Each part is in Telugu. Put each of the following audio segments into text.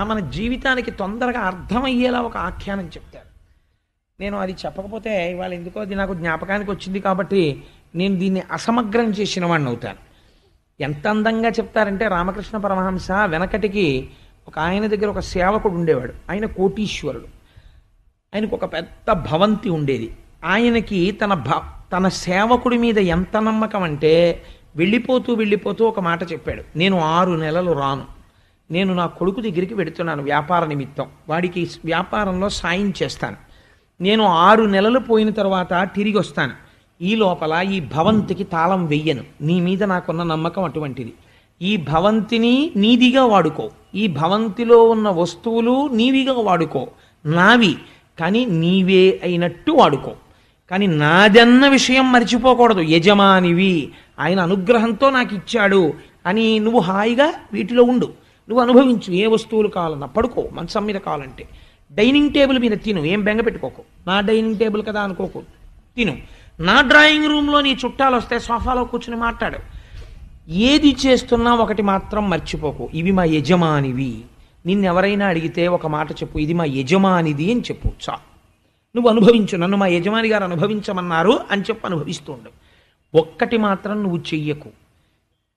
మన జీవితానికి తొందరగా అర్థమయ్యేలా ఒక ఆఖ్యానం చెప్తారు. నేను అది చెప్పకపోతే ఇవాళ ఎందుకో అది నాకు జ్ఞాపకానికి వచ్చింది కాబట్టి నేను దీన్ని అసమగ్రం చేసిన వాడిని అవుతాను. ఎంత అందంగా చెప్తారంటే రామకృష్ణ పరమహంస వెనకటికి ఒక ఆయన దగ్గర ఒక సేవకుడు ఉండేవాడు. ఆయన కోటీశ్వరుడు. ఆయనకు ఒక పెద్ద భవంతి ఉండేది. ఆయనకి తన సేవకుడి మీద ఎంత నమ్మకం అంటే వెళ్ళిపోతూ వెళ్ళిపోతూ ఒక మాట చెప్పాడు, నేను 6 నెలలు రాను, నేను నా కొడుకు దగ్గరికి వెడుతున్నాను వ్యాపార నిమిత్తం, వాడికి వ్యాపారంలో సాయం చేస్తాను, నేను 6 నెలలు పోయిన తర్వాత తిరిగి వస్తాను, ఈ లోపల ఈ భవంతికి తాళం వెయ్యను, నీ మీద నాకున్న నమ్మకం అటువంటిది, ఈ భవంతిని నీదిగా వాడుకో, ఈ భవంతిలో ఉన్న వస్తువులు నీవిగా వాడుకో, నావి కానీ నీవే అయినట్టు వాడుకో, కానీ నాదన్న విషయం మర్చిపోకూడదు, యజమానివి, ఆయన అనుగ్రహంతో నాకు ఇచ్చాడు అని నువ్వు హాయిగా వీటిలో ఉండు, నువ్వు అనుభవించు, ఏ వస్తువులు కావాలన్నా పడుకో, మంచం మీద కావాలంటే డైనింగ్ టేబుల్ మీద తిను, ఏం బెంగ పెట్టుకోకు, నా డైనింగ్ టేబుల్ కదా అనుకోకు, తిను, నా డ్రాయింగ్ రూమ్లో నీ చుట్టాలు వస్తే సోఫాలో కూర్చుని మాట్లాడు, ఏది చేస్తున్నా ఒకటి మాత్రం మర్చిపోకు, ఇవి మా యజమానివి, నిన్నెవరైనా అడిగితే ఒక మాట చెప్పు, ఇది మా యజమానిది అని చెప్పు, చా నువ్వు అనుభవించు, నన్ను మా యజమాని గారు అనుభవించమన్నారు అని చెప్పి అనుభవిస్తూ ఉండు. ఒక్కటి మాత్రం నువ్వు చెయ్యకు,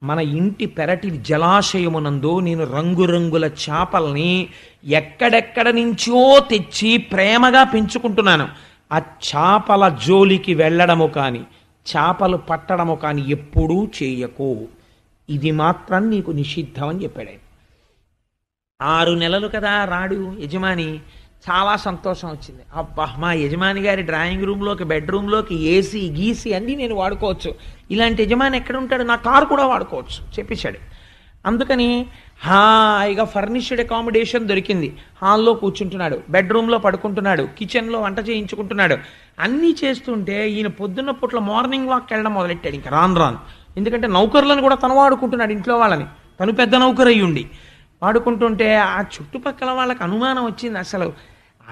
మన ఇంటి పెరటి జలాశయమునందు నేను రంగురంగుల చేపల్ని ఎక్కడెక్కడ నుంచో తెచ్చి ప్రేమగా పెంచుకుంటున్నాను, ఆ చేపల జోలికి వెళ్ళడము కానీ చేపలు పట్టడము కానీ ఎప్పుడూ చేయకు, ఇది మాత్రం నీకు నిషిద్ధం అని చెప్పాడు ఆయన. 6 నెలలు కదా రాడు యజమాని, చాలా సంతోషం వచ్చింది, అబ్బా మా యజమాని గారి డ్రాయింగ్ రూమ్లోకి బెడ్రూమ్లోకి ఏసీ గీసీ అన్నీ నేను వాడుకోవచ్చు, ఇలాంటి యజమాని ఎక్కడ ఉంటాడు, నా కారు కూడా వాడుకోవచ్చు చెప్పేశాడు. అందుకని హాయిగా ఫర్నిష్డ్ అకామిడేషన్ దొరికింది, హాల్లో కూర్చుంటున్నాడు, బెడ్రూమ్లో పడుకుంటున్నాడు, కిచెన్లో వంట చేయించుకుంటున్నాడు, అన్నీ చేస్తుంటే ఈయన పొద్దున్న పూట్ల మార్నింగ్ వాక్ వెళ్ళడం మొదలెట్టాడు. ఇంకా రాను ఎందుకంటే నౌకర్లను కూడా తను వాడుకుంటున్నాడు, ఇంట్లో వాళ్ళని, తను పెద్ద నౌకరు అయ్యుండి వాడుకుంటుంటే ఆ చుట్టుపక్కల వాళ్ళకి అనుమానం వచ్చింది, అసలు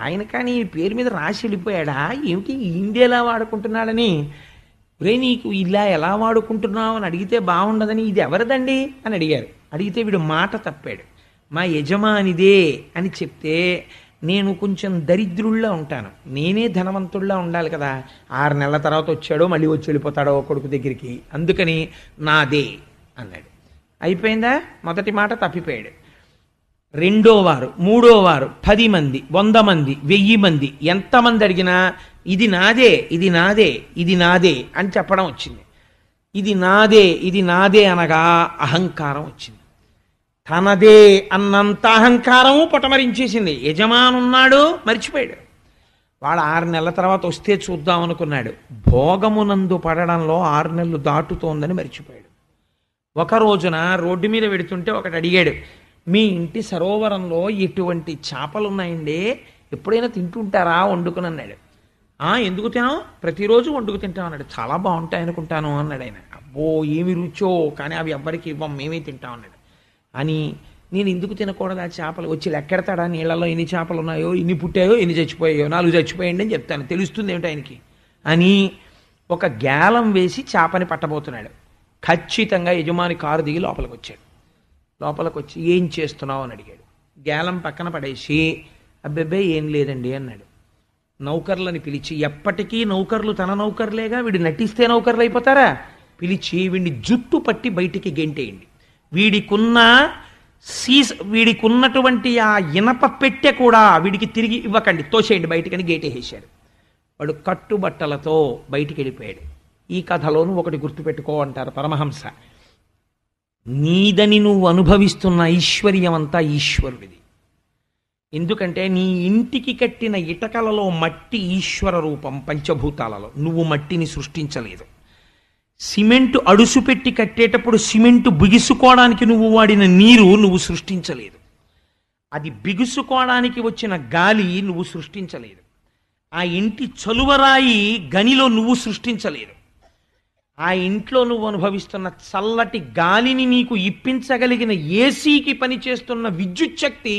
ఆయన కానీ ఈ పేరు మీద రాసి వెళ్ళిపోయాడా ఏమిటి ఇండియాలా వాడుకుంటున్నాడని. రే నీకు ఇలా ఎలా వాడుకుంటున్నావు అని అడిగితే బాగుండదని, ఇది ఎవరిదండి అని అడిగారు. అడిగితే వీడు మాట తప్పాడు, మా యజమానిదే అని చెప్తే నేను కొంచెం దరిద్రుల్లా ఉంటాను, నేనే ధనవంతుల్లా ఉండాలి కదా, 6 నెలల తర్వాత వచ్చాడో మళ్ళీ వచ్చి వెళ్ళిపోతాడో కొడుకు దగ్గరికి, అందుకని నాదే అన్నాడు. అయిపోయిందా, మొదటి మాట తప్పిపోయాడు. 2వ వారు 3వ వారు 10 మంది 100 మంది 1000 మంది ఎంతమంది అడిగినా ఇది నాదే ఇది నాదే ఇది నాదే అని చెప్పడం వచ్చింది. ఇది నాదే అనగా అహంకారం వచ్చింది, తనదే అన్నంత అహంకారము పొటమరించేసింది. యజమానున్నాడు మర్చిపోయాడు. వాడు 6 నెలల తర్వాత వస్తే చూద్దాం అనుకున్నాడు, భోగమునందు పడడంలో 6 నెలలు దాటుతోందని మర్చిపోయాడు. ఒక రోజున రోడ్డు మీద వెడుతుంటే ఒకటి అడిగాడు, మీ ఇంటి సరోవరంలో ఎటువంటి చేపలు ఉన్నాయండి, ఎప్పుడైనా తింటుంటారా వండుకుని అన్నాడు. ఎందుకు తినాం, ప్రతిరోజు వండుకు తింటాం అన్నాడు. చాలా బాగుంటాయి అనుకుంటాను అన్నాడు ఆయన. అబ్బో ఏమి రుచో, కానీ అవి ఎవ్వరికి ఇవ్వం, మేమే తింటాం అన్నాడు. అని నేను ఎందుకు తినకూడదు ఆ చేపలు, వచ్చి లెక్కెడతాడా నీళ్ళలో ఎన్ని చేపలు ఉన్నాయో, ఎన్ని పుట్టాయో ఎన్ని చచ్చిపోయాయో, 4 చచ్చిపోయండి అని చెప్తాను, తెలుస్తుంది ఏమిటి ఆయనకి అని ఒక గ్యాలం వేసి చేపని పట్టబోతున్నాడు. ఖచ్చితంగా యజమాని కారు దిగి లోపలికి వచ్చాడు. లోపలికి వచ్చి ఏం చేస్తున్నావు అని అడిగాడు. గ్యాలం పక్కన పడేసి అబ్బెబ్బే ఏం లేదండి అన్నాడు. నౌకర్లని పిలిచి, ఎప్పటికీ నౌకర్లు తన నౌకర్లేగా, వీడు నటిస్తే నౌకర్లు అయిపోతారా, పిలిచి వీడిని జుట్టు పట్టి బయటికి గెంటేయండి, వీడికున్నటువంటి ఆ ఇనప పెట్టె కూడా వీడికి తిరిగి ఇవ్వకండి, తోసేయండి బయటికని గేటేసాడు. వాడు కట్టుబట్టలతో బయటికి వెళ్ళిపోయాడు. ఈ కథలోను ఒకటి గుర్తుపెట్టుకో అంటారు పరమహంస, నీదని నువ్వు అనుభవిస్తున్న ఐశ్వర్యం అంతా ఈశ్వరుడిది. ఎందుకంటే నీ ఇంటికి కట్టిన ఇటకలలో మట్టి ఈశ్వర రూపం, పంచభూతాలలో నువ్వు మట్టిని సృష్టించలేదు. సిమెంటు అడుసు పెట్టి కట్టేటప్పుడు సిమెంటు బిగుసుకోవడానికి నువ్వు వాడిన నీరు నువ్వు సృష్టించలేదు, అది బిగుసుకోవడానికి వచ్చిన గాలి నువ్వు సృష్టించలేదు. ఆ ఇంటి చలువరాయి గనిలో నువ్వు సృష్టించలేదు. ఆ ఇంట్లో నువ్వు అనుభవిస్తున్న చల్లటి గాలిని నీకు ఇప్పించగలిగిన ఏసీకి పనిచేస్తున్న విద్యుత్ శక్తి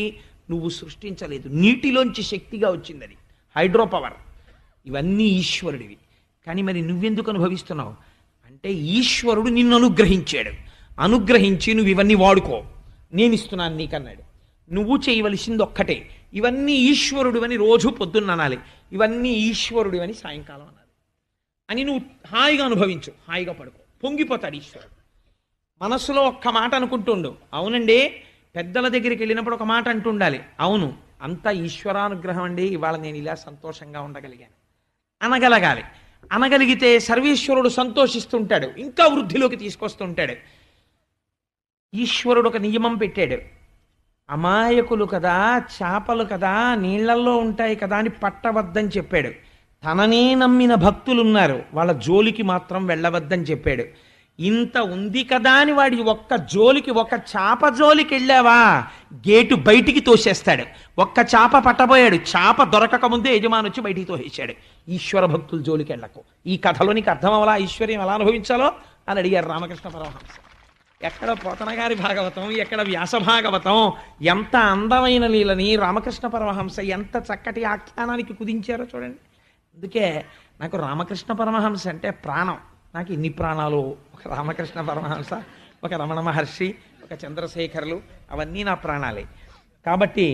నువ్వు సృష్టించలేదు, నీటిలోంచి శక్తిగా వచ్చింది, హైడ్రో పవర్. ఇవన్నీ ఈశ్వరుడివి. కానీ మరి నువ్వెందుకు అనుభవిస్తున్నావు అంటే ఈశ్వరుడు నిన్ను అనుగ్రహించాడు, అనుగ్రహించి నువ్వు ఇవన్నీ వాడుకో, నేను ఇస్తున్నాను నీకన్నాడు. నువ్వు చేయవలసింది ఒక్కటే, ఇవన్నీ ఈశ్వరుడు అని రోజు పొద్దున్న అనాలి, ఇవన్నీ ఈశ్వరుడు అని సాయంకాలం అనాలి అని నువ్వు హాయిగా అనుభవించు, హాయిగా పడుకో, పొంగిపోతాడు ఈశ్వరుడు. మనస్సులో ఒక్క మాట అనుకుంటుండు, అవునండి, పెద్దల దగ్గరికి వెళ్ళినప్పుడు ఒక మాట అంటుండాలి, అవును అంతా ఈశ్వరానుగ్రహం అండి, ఇవాళ నేను ఇలా సంతోషంగా ఉండగలిగాను అనగలగాలి. అనగలిగితే సర్వేశ్వరుడు సంతోషిస్తుంటాడు, ఇంకా వృద్ధిలోకి తీసుకొస్తుంటాడు. ఈశ్వరుడు ఒక నియమం పెట్టాడు, అమాయకులు కదా, చేపలు కదా, నీళ్లల్లో ఉంటాయి కదా అని పట్టవద్దని చెప్పాడు. తననే నమ్మిన భక్తులున్నారు, వాళ్ళ జోలికి మాత్రం వెళ్ళవద్దని చెప్పాడు. ఇంత ఉంది కదా అని వాడి ఒక్క జోలికి, ఒక్క చాప జోలికి వెళ్ళావా గేటు బయటికి తోసేస్తాడు. ఒక్క చాప పట్టబోయాడు, చాప దొరకక ముందే యజమాని వచ్చి బయటికి తోసేశాడు. ఈశ్వర భక్తుల జోలికి వెళ్ళకు. ఈ కథలో నీకు అర్థం అవ్వాలా ఐశ్వర్యం ఎలా అనుభవించాలో అని అడిగారు రామకృష్ణ పరమహంస. ఎక్కడ పోతన గారి భాగవతం, ఎక్కడ వ్యాస భాగవతం, ఎంత అందమైన లీలని రామకృష్ణ పరమహంస ఎంత చక్కటి ఆఖ్యానానికి కుదించారో చూడండి. అందుకే నాకు రామకృష్ణ పరమహంస అంటే ప్రాణం. నాకు ఇన్ని ప్రాణాలు, ఒక రామకృష్ణ పరమహంస, ఒక రమణ మహర్షి, ఒక చంద్రశేఖరులు, అవన్నీ నా ప్రాణాలే. కాబట్టి